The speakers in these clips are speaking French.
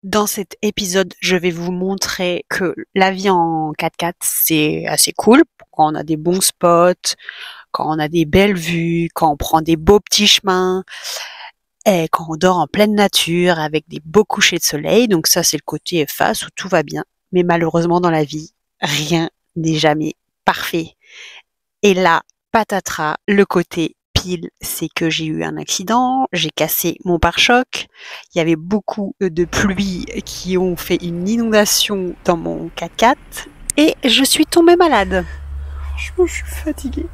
Dans cet épisode, je vais vous montrer que la vie en 4x4, c'est assez cool quand on a des bons spots, quand on a des belles vues, quand on prend des beaux petits chemins et quand on dort en pleine nature avec des beaux couchers de soleil. Donc ça, c'est le côté face où tout va bien. Mais malheureusement, dans la vie, rien n'est jamais parfait. Et là, patatras, le côté pile, c'est que j'ai eu un accident, j'ai cassé mon pare-choc, il y avait beaucoup de pluie qui ont fait une inondation dans mon 4x4 et je suis tombée malade. Franchement, je suis fatiguée.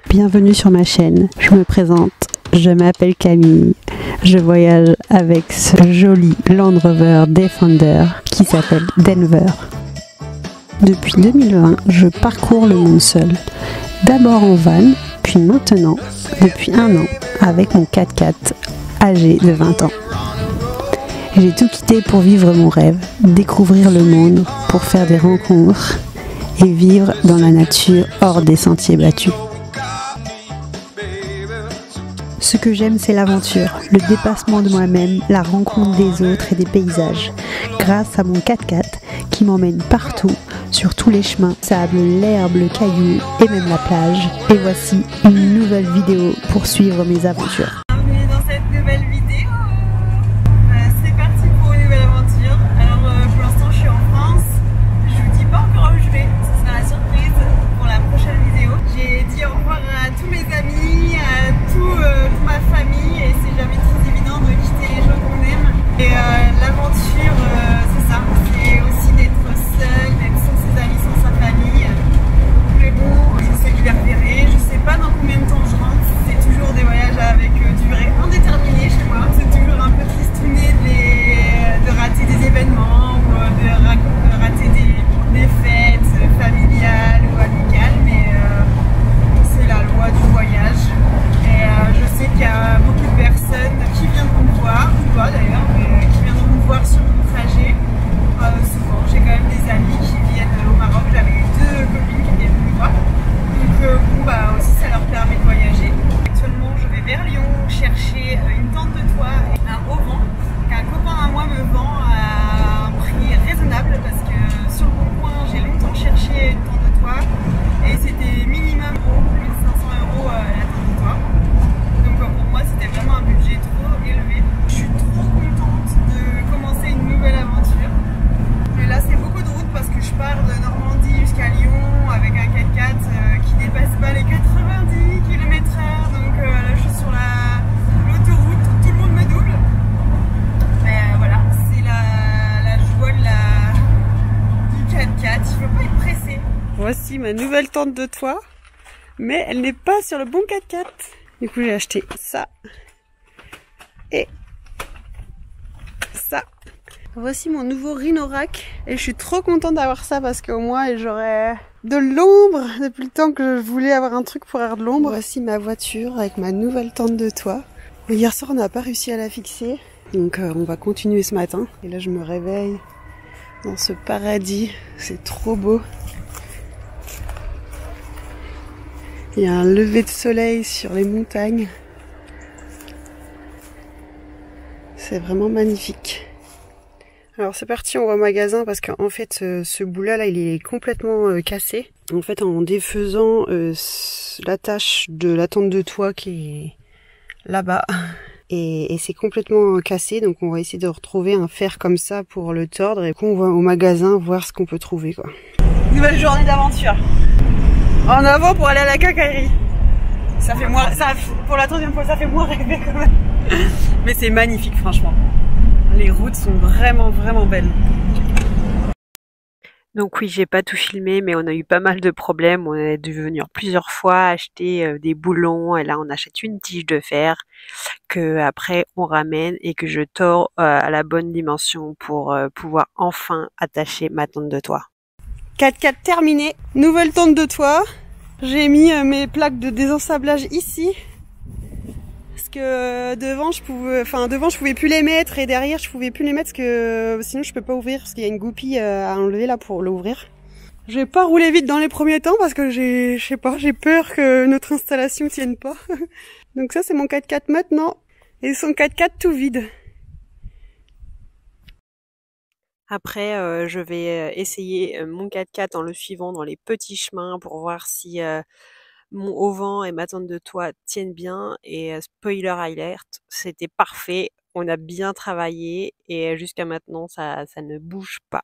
Bienvenue sur ma chaîne, je me présente, je m'appelle Camille, je voyage avec ce joli Land Rover Defender qui s'appelle Denver. Depuis 2020, je parcours le monde seul, d'abord en van, puis maintenant, depuis 1 an, avec mon 4x4 âgé de 20 ans. J'ai tout quitté pour vivre mon rêve, découvrir le monde, pour faire des rencontres et vivre dans la nature hors des sentiers battus. Ce que j'aime, c'est l'aventure, le dépassement de moi-même, la rencontre des autres et des paysages. Grâce à mon 4x4 qui m'emmène partout, sur tous les chemins, sable, l'herbe, le caillou et même la plage. Et voici une nouvelle vidéo pour suivre mes aventures. Bienvenue dans cette nouvelle vidéo. C'est parti pour une nouvelle aventure. Alors pour l'instant je suis en France. Je vous dis pas encore où je vais. Ce sera la surprise pour la prochaine vidéo. J'ai dit au revoir à tous mes amis, à toute ma famille, et c'est jamais très évident de quitter les gens qu'on aime. Et l'aventure, c'est ça. C'est aussi d'être seul, d'être sans ses amis, sans sa famille. Mais bon, je sais que je les reverrai. Je sais pas dans combien de temps je rentre. C'est toujours des voyages avec durée indéterminée chez moi. C'est toujours un peu tristouné de rater des événements ou de rater des fêtes familiales ou amicales, mais c'est la loi du voyage. Et je sais qu'il y a beaucoup de personnes qui viendront me voir, ou pas d'ailleurs, mais qui viendront me voir sur mon trajet. Souvent, j'ai quand même des amis qui viennent au Maroc. J'avais 2 copines qui viennent me voir. Donc bon, bah aussi ça leur permet de voyager. Actuellement, je vais vers Lyon chercher une tente de toit et un auvent qu'un copain à moi me vend à un prix raisonnable, parce que sur le bon coin, j'ai longtemps cherché une tente de toit et c'était minimum 1500 € la tente de toit. Donc pour moi, c'était vraiment un budget trop élevé. Je suis trop contente de commencer une nouvelle aventure. Mais là, c'est beaucoup de route parce que je pars de Normandie jusqu'à Lyon avec un 4x4 qui dépasse pas les 90 km/h. Donc là, je suis sur l'autoroute, tout le monde me double. Mais voilà, c'est la joie du 4x4. Il faut pas être pressé. Voici ma nouvelle tente de toit, mais elle n'est pas sur le bon 4x4. Du coup, j'ai acheté ça et ça. Voici mon nouveau Rhino-Rack et je suis trop contente d'avoir ça parce qu'au moins j'aurai de l'ombre depuis le temps que je voulais avoir un truc pour avoir de l'ombre. Voici ma voiture avec ma nouvelle tente de toit. Hier soir on n'a pas réussi à la fixer, donc on va continuer ce matin. Et là je me réveille dans ce paradis, c'est trop beau. Il y a un lever de soleil sur les montagnes. C'est vraiment magnifique. Alors c'est parti, on va au magasin parce qu'en fait ce bout-là, il est complètement cassé. En fait, en défaisant l'attache de la tente de toit qui est là-bas, et c'est complètement cassé, donc on va essayer de retrouver un fer comme ça pour le tordre, et puis on va au magasin voir ce qu'on peut trouver, quoi. Nouvelle journée d'aventure. En avant pour aller à la quincaillerie. Ça fait moins, pour la 3e fois, ça fait moins rêver quand même. Mais c'est magnifique, franchement. Les routes sont vraiment belles. Donc oui, j'ai pas tout filmé, mais on a eu pas mal de problèmes. On a dû venir plusieurs fois acheter des boulons, et là on achète une tige de fer que après on ramène et que je tords à la bonne dimension pour pouvoir enfin attacher ma tente de toit. 4x4 terminé, nouvelle tente de toit. J'ai mis mes plaques de désensablage ici. Parce que devant je pouvais plus les mettre, et derrière je pouvais plus les mettre parce que sinon je peux pas ouvrir, parce qu'il y a une goupille à enlever là pour l'ouvrir. Je vais pas rouler vite dans les premiers temps parce que j'ai peur que notre installation tienne pas. Donc ça c'est mon 4x4 maintenant, et son 4x4 tout vide. Après, je vais essayer mon 4x4 en le suivant dans les petits chemins pour voir si mon auvent et ma tente de toit tiennent bien. Et spoiler alert, c'était parfait. On a bien travaillé et jusqu'à maintenant, ça ne bouge pas.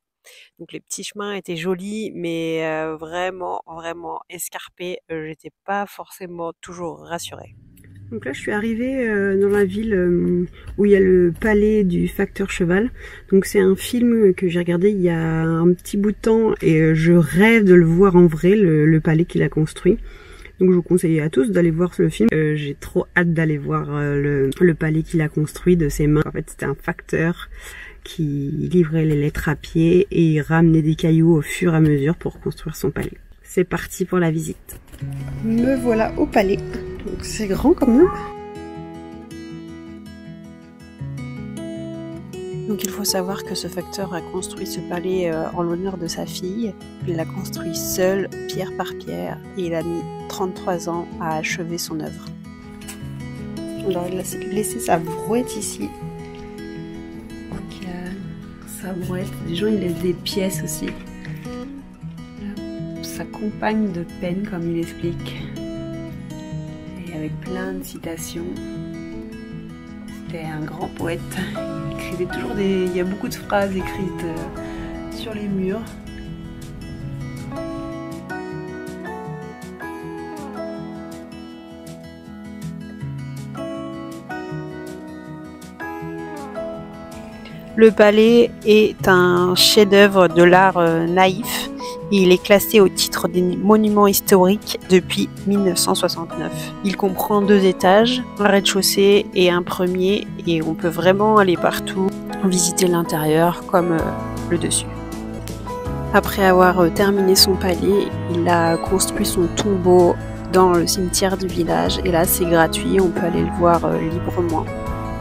Donc les petits chemins étaient jolis, mais vraiment, vraiment escarpés. J'étais pas forcément toujours rassurée. Donc là, je suis arrivée dans la ville où il y a le palais du facteur cheval. Donc c'est un film que j'ai regardé il y a un petit bout de temps et je rêve de le voir en vrai, le palais qu'il a construit. Donc je vous conseille à tous d'aller voir ce film. J'ai trop hâte d'aller voir le palais qu'il a construit de ses mains. En fait, c'était un facteur qui livrait les lettres à pied et il ramenait des cailloux au fur et à mesure pour construire son palais. C'est parti pour la visite. Me voilà au palais. Donc c'est grand quand même. Donc il faut savoir que ce facteur a construit ce palais en l'honneur de sa fille. Il l'a construit seul, pierre par pierre, et il a mis 33 ans à achever son œuvre. Alors il a laissé sa brouette ici. Donc il a sa brouette. Des gens ils laissent des pièces aussi. Sa compagne de peine comme il explique. Et avec plein de citations. C'était un grand poète. Il écrivait toujours il y a beaucoup de phrases écrites sur les murs. Le palais est un chef-d'œuvre de l'art naïf. Il est classé au titre des monuments historiques depuis 1969. Il comprend 2 étages, un rez-de-chaussée et un premier, et on peut vraiment aller partout, visiter l'intérieur comme le dessus. Après avoir terminé son palais, il a construit son tombeau dans le cimetière du village, et là c'est gratuit, on peut aller le voir librement.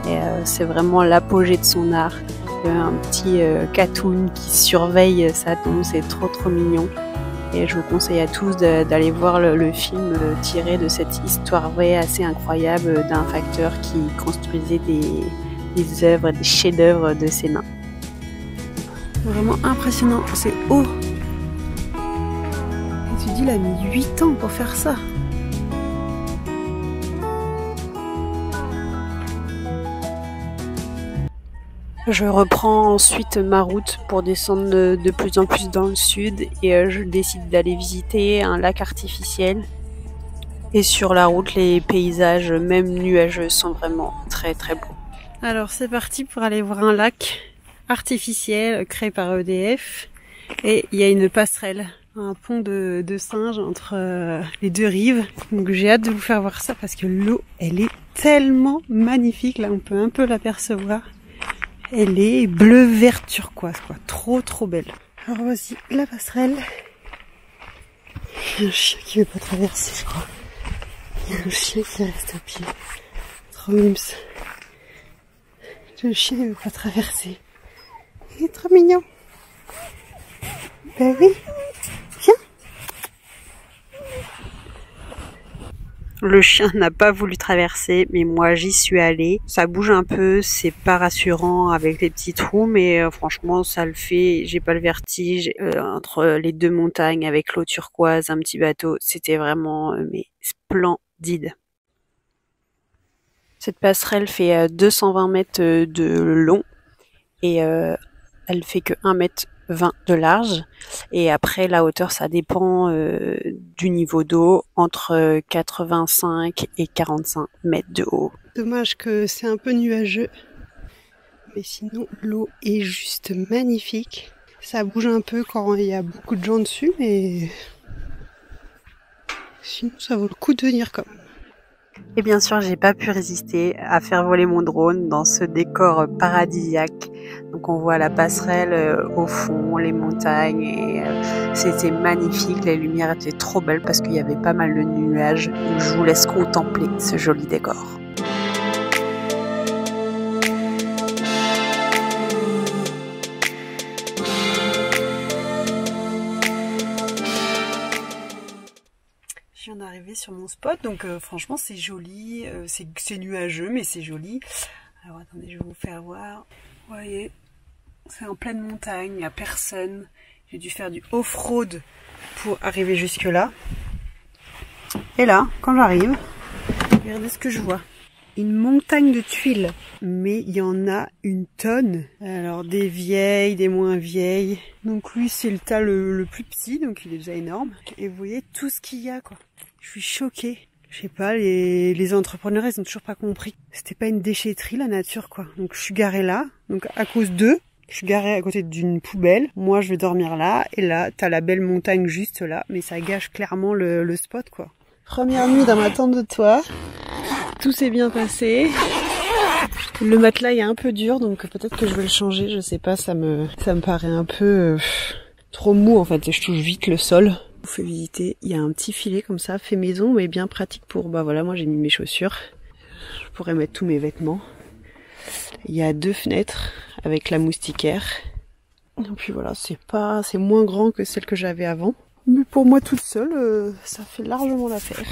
Et c'est vraiment l'apogée de son art. Un petit cartoon qui surveille sa tombe, c'est trop mignon. Et je vous conseille à tous d'aller voir le film tiré de cette histoire vraie assez incroyable d'un facteur qui construisait des œuvres, des chefs-d'œuvre de ses mains. Vraiment impressionnant, c'est haut. Et tu dis, il a mis 8 ans pour faire ça. Je reprends ensuite ma route pour descendre de plus en plus dans le sud et je décide d'aller visiter un lac artificiel. Et sur la route, les paysages, même nuageux, sont vraiment très beaux. Alors c'est parti pour aller voir un lac artificiel créé par EDF. Et il y a une passerelle, un pont de singe entre les 2 rives. Donc j'ai hâte de vous faire voir ça parce que l'eau, elle est tellement magnifique. Là, on peut un peu l'apercevoir. Elle est bleu vert turquoise, quoi. Trop belle. Alors voici la passerelle. Il y a un chien qui veut pas traverser, je crois. Il y a un chien qui reste à pied. Trop mimes. Le chien ne veut pas traverser. Il est trop mignon. Ben oui. Viens. Le chien n'a pas voulu traverser, mais moi j'y suis allée. Ça bouge un peu, c'est pas rassurant avec les petits trous, mais franchement ça le fait. J'ai pas le vertige entre les 2 montagnes avec l'eau turquoise, un petit bateau. C'était vraiment mais splendide. Cette passerelle fait 220 mètres de long et elle fait que 1,20 m de large. Et après, la hauteur, ça dépend du niveau d'eau, entre 85 et 45 mètres de haut. Dommage que c'est un peu nuageux. Mais sinon, l'eau est juste magnifique. Ça bouge un peu quand il y a beaucoup de gens dessus, mais sinon, ça vaut le coup de venir quand même. Et bien sûr, j'ai pas pu résister à faire voler mon drone dans ce décor paradisiaque. Donc on voit la passerelle au fond, les montagnes, et c'était magnifique. Les lumières étaient trop belles parce qu'il y avait pas mal de nuages. Donc je vous laisse contempler ce joli décor. Je viens d'arriver sur mon spot, donc franchement c'est joli, c'est nuageux mais c'est joli. Alors attendez, je vais vous faire voir. Vous voyez, C'est en pleine montagne, il n'y a personne. J'ai dû faire du off-road pour arriver jusque là. Et là, quand j'arrive, regardez ce que je vois. Une montagne de tuiles, mais il y en a une tonne. Alors des vieilles, des moins vieilles. Donc lui c'est le tas le plus petit, donc il est déjà énorme. Et vous voyez tout ce qu'il y a quoi. Je suis choquée. Je sais pas, les entrepreneurs ils ont toujours pas compris. C'était pas une déchetterie la nature quoi. Donc je suis garée là, donc à cause d'eux, je suis garée à côté d'une poubelle. Moi je vais dormir là, et là t'as la belle montagne juste là, mais ça gâche clairement le spot quoi. Première nuit dans ma tente de toit. Tout s'est bien passé. Le matelas est un peu dur, donc peut-être que je vais le changer, je sais pas, ça me paraît un peu trop mou en fait, je touche vite le sol. Je vous fais visiter, il y a un petit filet comme ça, fait maison, mais bien pratique pour, bah voilà, moi j'ai mis mes chaussures. Je pourrais mettre tous mes vêtements. Il y a 2 fenêtres avec la moustiquaire. Et puis voilà, c'est moins grand que celle que j'avais avant. Mais pour moi toute seule, ça fait largement l'affaire.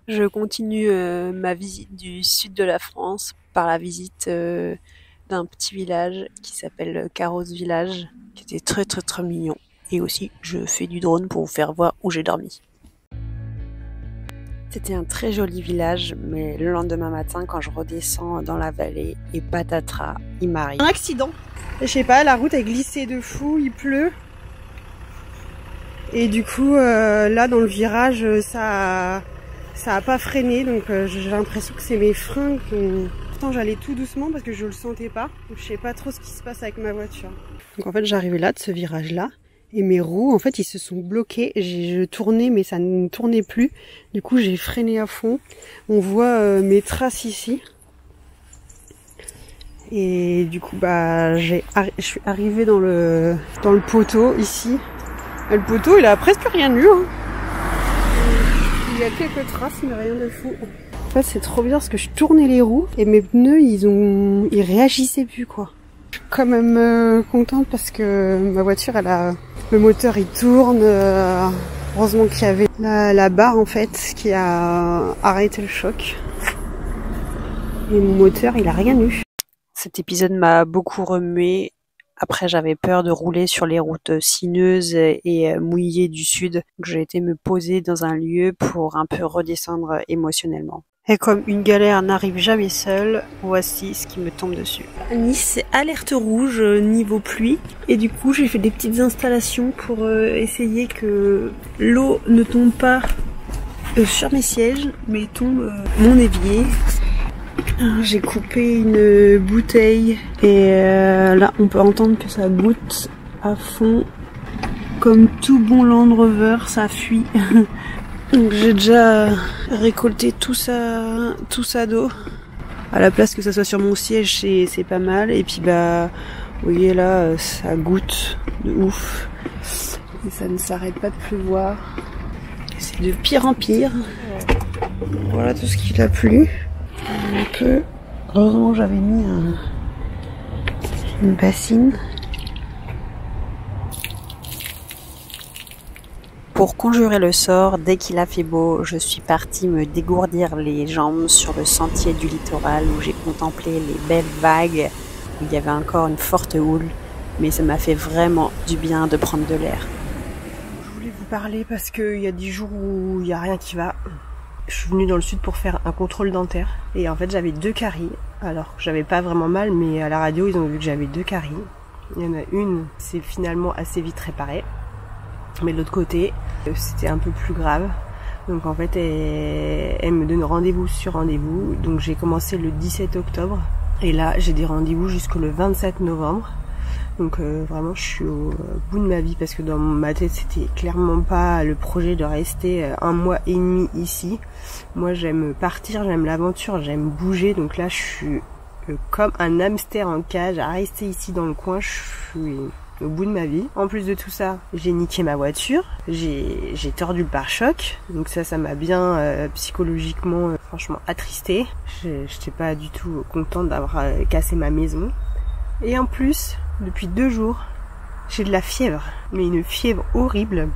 Je continue ma visite du sud de la France par la visite d'un petit village qui s'appelle Carros Village, qui était très très très mignon. Et aussi, je fais du drone pour vous faire voir où j'ai dormi. C'était un très joli village, mais le lendemain matin, quand je redescends dans la vallée, et patatras, il m'arrive un accident. Je sais pas, la route a glissé de fou, il pleut. Et du coup, là dans le virage, ça a pas freiné, donc j'ai l'impression que c'est mes freins qui ont... Pourtant j'allais tout doucement parce que je le sentais pas. Donc, je sais pas trop ce qui se passe avec ma voiture. Donc en fait j'arrivais là, de ce virage là, et mes roues en fait ils se sont bloqués. Je tournais mais ça ne tournait plus. Du coup j'ai freiné à fond. On voit mes traces ici. Et du coup bah je suis arrivée dans le poteau ici. Et le poteau il a presque rien eu. Hein. Il y a quelques traces, mais rien de fou. En fait, c'est trop bien parce que je tournais les roues et mes pneus, ils réagissaient plus, quoi. Je suis quand même contente parce que ma voiture, le moteur, il tourne. Heureusement qu'il y avait la barre, en fait, qui a arrêté le choc. Et mon moteur, il a rien eu. Cet épisode m'a beaucoup remué. Après, j'avais peur de rouler sur les routes sinueuses et mouillées du sud. Donc, j'ai été me poser dans un lieu pour un peu redescendre émotionnellement. Et comme une galère n'arrive jamais seule, voici ce qui me tombe dessus. À Nice, c'est alerte rouge niveau pluie. Et du coup, j'ai fait des petites installations pour essayer que l'eau ne tombe pas sur mes sièges, mais tombe mon évier. J'ai coupé une bouteille et là on peut entendre que ça goutte à fond. Comme tout bon Land Rover, ça fuit. Donc j'ai déjà récolté tout ça d'eau. À la place que ça soit sur mon siège, c'est pas mal. Et puis bah, vous voyez là, ça goutte de ouf. Et ça ne s'arrête pas de pleuvoir. C'est de pire en pire. Voilà tout ce qu'il a plu. Un peu. Heureusement j'avais mis une bassine. Pour conjurer le sort, dès qu'il a fait beau, je suis partie me dégourdir les jambes sur le sentier du littoral où j'ai contemplé les belles vagues, où il y avait encore une forte houle, mais ça m'a fait vraiment du bien de prendre de l'air. Je voulais vous parler parce qu'il y a 10 jours où il n'y a rien qui va. Je suis venue dans le sud pour faire un contrôle dentaire et en fait j'avais 2 caries. Alors j'avais pas vraiment mal, mais à la radio ils ont vu que j'avais 2 caries. Il y en a une, c'est finalement assez vite réparé, mais de l'autre côté c'était un peu plus grave. Donc en fait elle me donne rendez-vous sur rendez-vous. Donc j'ai commencé le 17 octobre et là j'ai des rendez-vous jusqu'au 27 novembre. Donc vraiment je suis au bout de ma vie parce que dans ma tête c'était clairement pas le projet de rester 1 mois et demi ici. Moi j'aime partir, j'aime l'aventure, j'aime bouger. Donc là je suis comme un hamster en cage à rester ici dans le coin. Je suis au bout de ma vie. En plus de tout ça, j'ai niqué ma voiture, j'ai tordu le pare-choc. Donc ça m'a bien psychologiquement franchement attristée. J'étais pas du tout contente d'avoir cassé ma maison. Et en plus, depuis 2 jours, j'ai de la fièvre, mais une fièvre horrible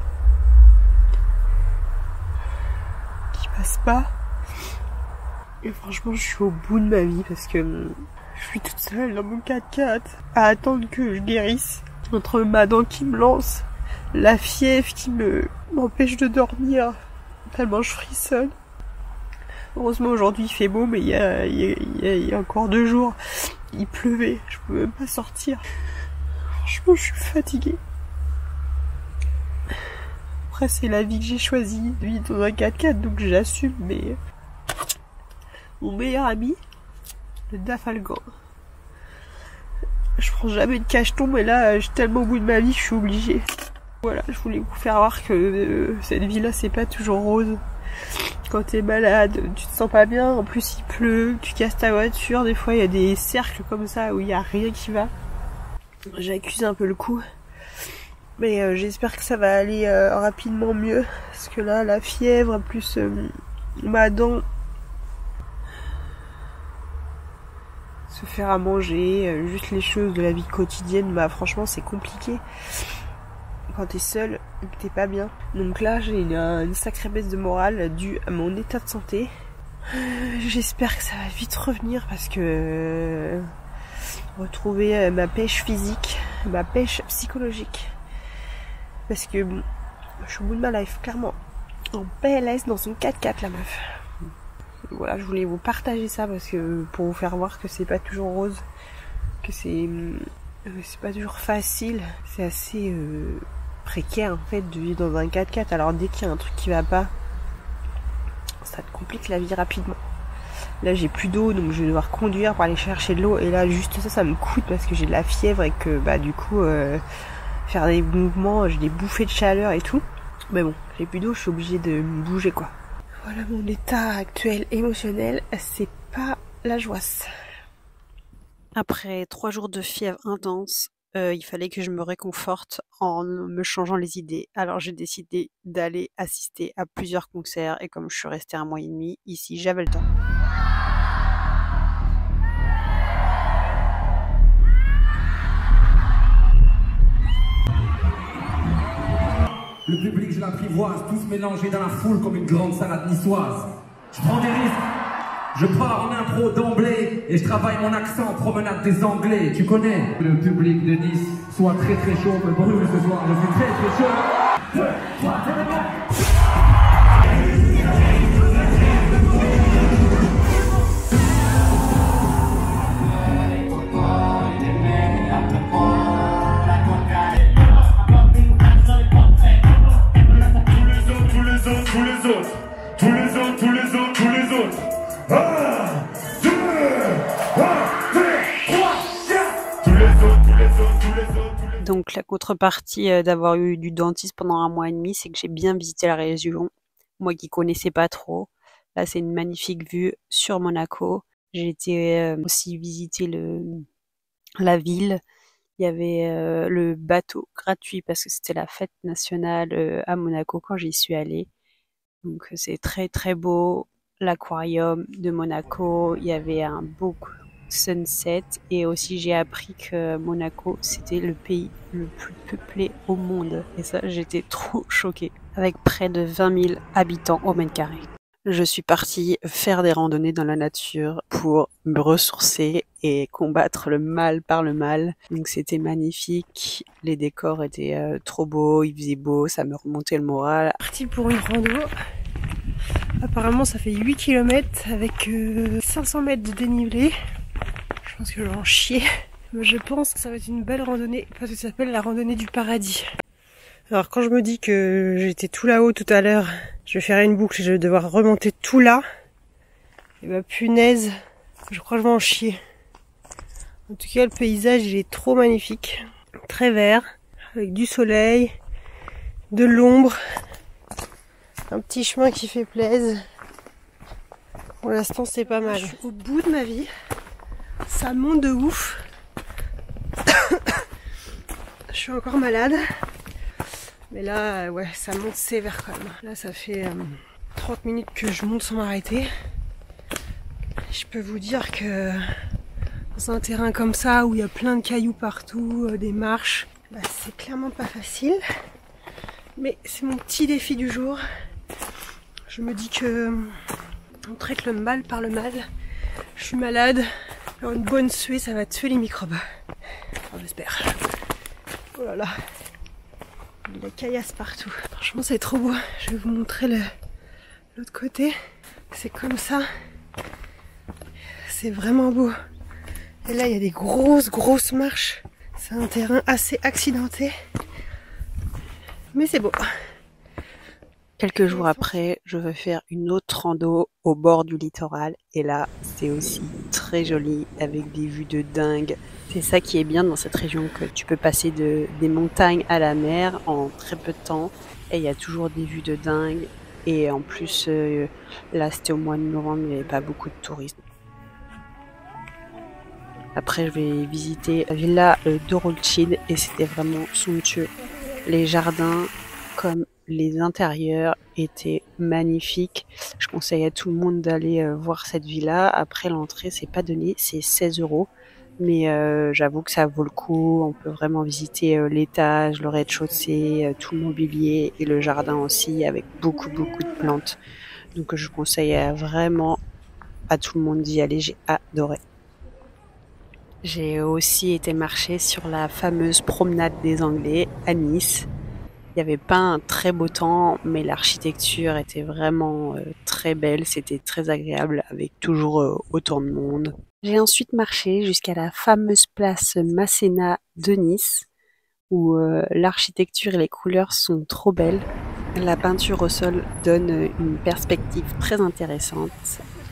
qui passe pas. Et franchement, je suis au bout de ma vie parce que Je suis toute seule dans mon 4x4 à attendre que je guérisse. Entre ma dent qui me lance, la fièvre qui m'empêche de dormir, tellement je frissonne. Heureusement aujourd'hui il fait beau, mais il y a encore 2 jours, il pleuvait, je pouvais même pas sortir. Franchement je suis fatiguée. Après c'est la vie que j'ai choisie, de vivre dans un 4x4, donc j'assume, mais mon meilleur ami, le Dafalgan. Je prends jamais de cacheton, mais là, j'ai tellement au bout de ma vie que je suis obligée. Voilà, je voulais vous faire voir que cette vie-là, c'est pas toujours rose. Quand t'es malade, tu te sens pas bien, en plus il pleut, tu casses ta voiture, des fois il y a des cercles comme ça où il y a rien qui va. J'accuse un peu le coup. Mais j'espère que ça va aller rapidement mieux. Parce que là, la fièvre, plus ma dent... Se faire à manger, juste les choses de la vie quotidienne, bah franchement c'est compliqué quand t'es seule et que t'es pas bien. Donc là j'ai une sacrée baisse de morale due à mon état de santé. J'espère que ça va vite revenir parce que retrouver ma pêche physique, ma pêche psychologique. Parce que bon, je suis au bout de ma life, clairement. En PLS dans son 4x4 la meuf. Voilà, je voulais vous partager ça parce que pour vous faire voir que c'est pas toujours rose, que c'est pas toujours facile, c'est assez précaire en fait de vivre dans un 4x4. Alors dès qu'il y a un truc qui va pas, ça te complique la vie rapidement. Là j'ai plus d'eau, donc je vais devoir conduire pour aller chercher de l'eau, et là juste ça me coûte parce que j'ai de la fièvre et que bah du coup faire des mouvements, j'ai des bouffées de chaleur et tout. Mais bon, j'ai plus d'eau, je suis obligée de me bouger quoi. Voilà mon état actuel émotionnel, c'est pas la joisse. Après 3 jours de fièvre intense, il fallait que je me réconforte en me changeant les idées. Alors j'ai décidé d'aller assister à plusieurs concerts et comme je suis restée 1 mois et demi ici, j'avais le temps. Le public, je l'apprivoise, tous mélangés dans la foule comme une grande salade niçoise. Je prends des risques, je pars en impro d'emblée et je travaille mon accent promenade des Anglais. Tu connais le public de Nice, soit très très chaud, me brûle ce soir, je suis très très chaud. 2, 3, Donc la contrepartie d'avoir eu du dentiste pendant 1 mois et demi, c'est que j'ai bien visité la région. Moi qui connaissais pas trop. Là c'est une magnifique vue sur Monaco. J'ai été aussi visiter la ville. Il y avait le bateau gratuit parce que c'était la fête nationale à Monaco quand j'y suis allée. Donc c'est très très beau. L'aquarium de Monaco, il y avait un beau sunset et aussi j'ai appris que Monaco c'était le pays le plus peuplé au monde et ça j'étais trop choquée, avec près de 20 000 habitants au mètre carré. Je suis partie faire des randonnées dans la nature pour me ressourcer et combattre le mal par le mal. Donc c'était magnifique, les décors étaient trop beaux, il faisait beau, ça me remontait le moral. Parti pour une rando. Apparemment ça fait 8 km avec 500 mètres de dénivelé. Je pense que je vais en chier. Mais je pense que ça va être une belle randonnée parce que ça s'appelle la randonnée du paradis. Alors quand je me dis que j'étais tout là-haut tout à l'heure, je vais faire une boucle et je vais devoir remonter tout là. Et bah punaise, je crois que je vais en chier. En tout cas le paysage il est trop magnifique. Très vert, avec du soleil, de l'ombre, un petit chemin qui fait plaisir. Pour l'instant c'est pas mal. Je suis au bout de ma vie. Ça monte de ouf. Je suis encore malade. Mais là, ouais, ça monte sévère quand même. Là, ça fait 30 minutes que je monte sans m'arrêter. Je peux vous dire que dans un terrain comme ça, où il y a plein de cailloux partout, des marches, bah, c'est clairement pas facile. Mais c'est mon petit défi du jour. Je me dis que on traite le mal par le mal. Je suis malade. Alors une bonne suée, ça va tuer les microbes. Enfin, j'espère. Oh là là. Il y a la caillasse partout. Franchement, c'est trop beau. Je vais vous montrer l'autre côté. C'est comme ça. C'est vraiment beau. Et là, il y a des grosses marches. C'est un terrain assez accidenté. Mais c'est beau. Quelques jours après, je veux faire une autre rando au bord du littoral. Et là, c'est aussi très joli avec des vues de dingue. C'est ça qui est bien dans cette région, que tu peux passer des montagnes à la mer en très peu de temps. Et il y a toujours des vues de dingue. Et en plus, là, c'était au mois de novembre, il n'y avait pas beaucoup de tourisme. Après, je vais visiter la villa d'Orolcid et c'était vraiment somptueux. Les jardins, comme les intérieurs, étaient magnifiques. Je conseille à tout le monde d'aller voir cette villa. Après, l'entrée, c'est pas donné, c'est 16 €. Mais j'avoue que ça vaut le coup. On peut vraiment visiter l'étage, le rez-de-chaussée, tout le mobilier et le jardin aussi, avec beaucoup de plantes. Donc je conseille vraiment à tout le monde d'y aller. J'ai adoré. J'ai aussi été marcher sur la fameuse promenade des Anglais à Nice. Il n'y avait pas un très beau temps, mais l'architecture était vraiment très belle. C'était très agréable avec toujours autant de monde. J'ai ensuite marché jusqu'à la fameuse place Masséna de Nice, où l'architecture et les couleurs sont trop belles. La peinture au sol donne une perspective très intéressante.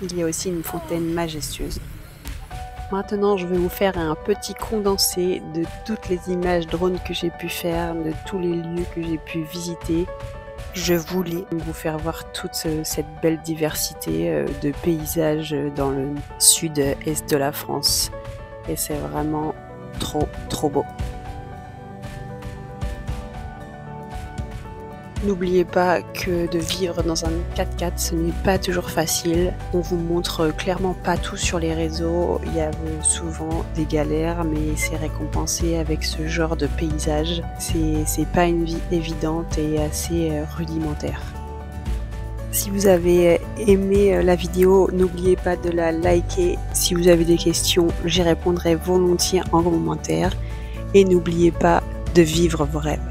Il y a aussi une fontaine majestueuse. Maintenant, je vais vous faire un petit condensé de toutes les images drone que j'ai pu faire, de tous les lieux que j'ai pu visiter. Je voulais vous faire voir toute cette belle diversité de paysages dans le sud-est de la France. Et c'est vraiment trop beau. N'oubliez pas que de vivre dans un 4x4, ce n'est pas toujours facile. On vous montre clairement pas tout sur les réseaux. Il y a souvent des galères, mais c'est récompensé avec ce genre de paysage. C'est pas une vie évidente et assez rudimentaire. Si vous avez aimé la vidéo, n'oubliez pas de la liker. Si vous avez des questions, j'y répondrai volontiers en commentaire. Et n'oubliez pas de vivre vos rêves.